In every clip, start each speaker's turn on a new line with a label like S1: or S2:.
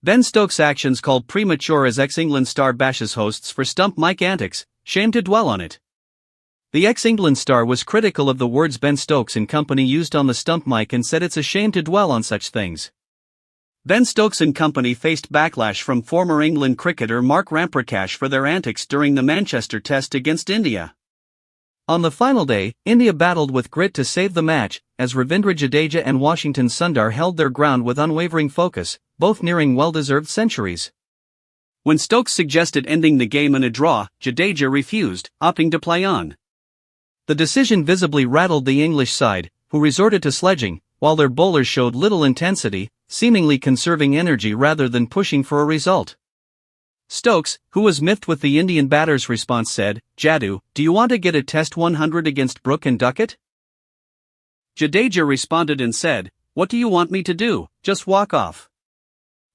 S1: Ben Stokes' actions called premature as ex-England star bashes hosts for Stump mic antics, shame to dwell on it. The ex-England star was critical of the words Ben Stokes and company used on the Stump mic and said it's a shame to dwell on such things. Ben Stokes and company faced backlash from former England cricketer Mark Ramprakash for their antics during the Manchester Test against India. On the final day, India battled with grit to save the match, as Ravindra Jadeja and Washington Sundar held their ground with unwavering focus, both nearing well-deserved centuries. When Stokes suggested ending the game in a draw, Jadeja refused, opting to play on. The decision visibly rattled the English side, who resorted to sledging, while their bowlers showed little intensity, seemingly conserving energy rather than pushing for a result. Stokes, who was miffed with the Indian batter's response, said, "Jadu, do you want to get a Test 100 against Brooke and Duckett?" Jadeja responded and said, "What do you want me to do, just walk off?"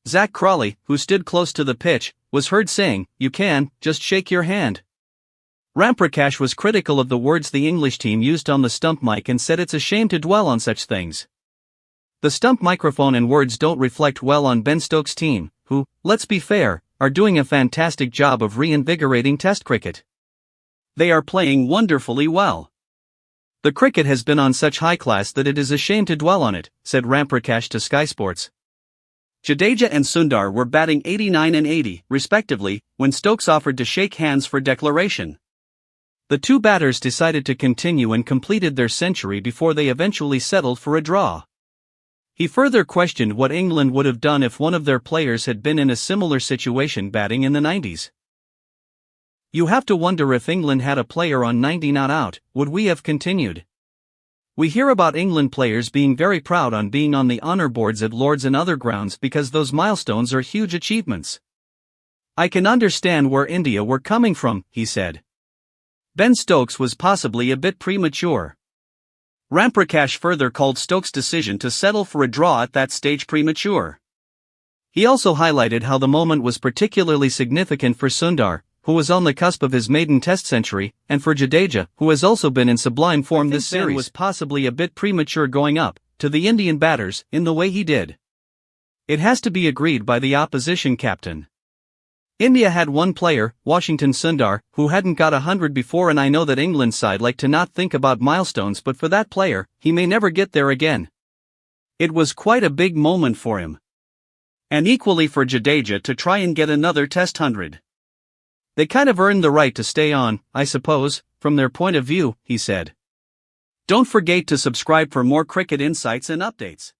S1: Zach Crawley, who stood close to the pitch, was heard saying, "You can, just shake your hand." Ramprakash was critical of the words the English team used on the Stump mic and said it's a shame to dwell on such things. The Stump microphone and words don't reflect well on Ben Stokes' team, who, let's be fair, are doing a fantastic job of reinvigorating Test cricket. They are playing wonderfully well. The cricket has been on such high class that it is a shame to dwell on it, said Ramprakash to Sky Sports. Jadeja and Sundar were batting 89 and 80, respectively, when Stokes offered to shake hands for declaration. The two batters decided to continue and completed their century before they eventually settled for a draw. He further questioned what England would have done if one of their players had been in a similar situation batting in the 90s. "You have to wonder if England had a player on 90 not out, would we have continued? We hear about England players being very proud on being on the honour boards at Lord's and other grounds because those milestones are huge achievements. I can understand where India were coming from," he said. Ben Stokes was possibly a bit premature. Ramprakash further called Stokes' decision to settle for a draw at that stage premature. He also highlighted how the moment was particularly significant for Sundar, who was on the cusp of his maiden Test century, and for Jadeja, who has also been in sublime form this series. Ben was possibly a bit premature going up to the Indian batters in the way he did. It has to be agreed by the opposition captain. India had one player, Washington Sundar, who hadn't got 100 before, and I know that England's side like to not think about milestones, but for that player, he may never get there again. It was quite a big moment for him. And equally for Jadeja to try and get another Test 100. They kind of earned the right to stay on, I suppose, from their point of view, he said. Don't forget to subscribe for more cricket insights and updates.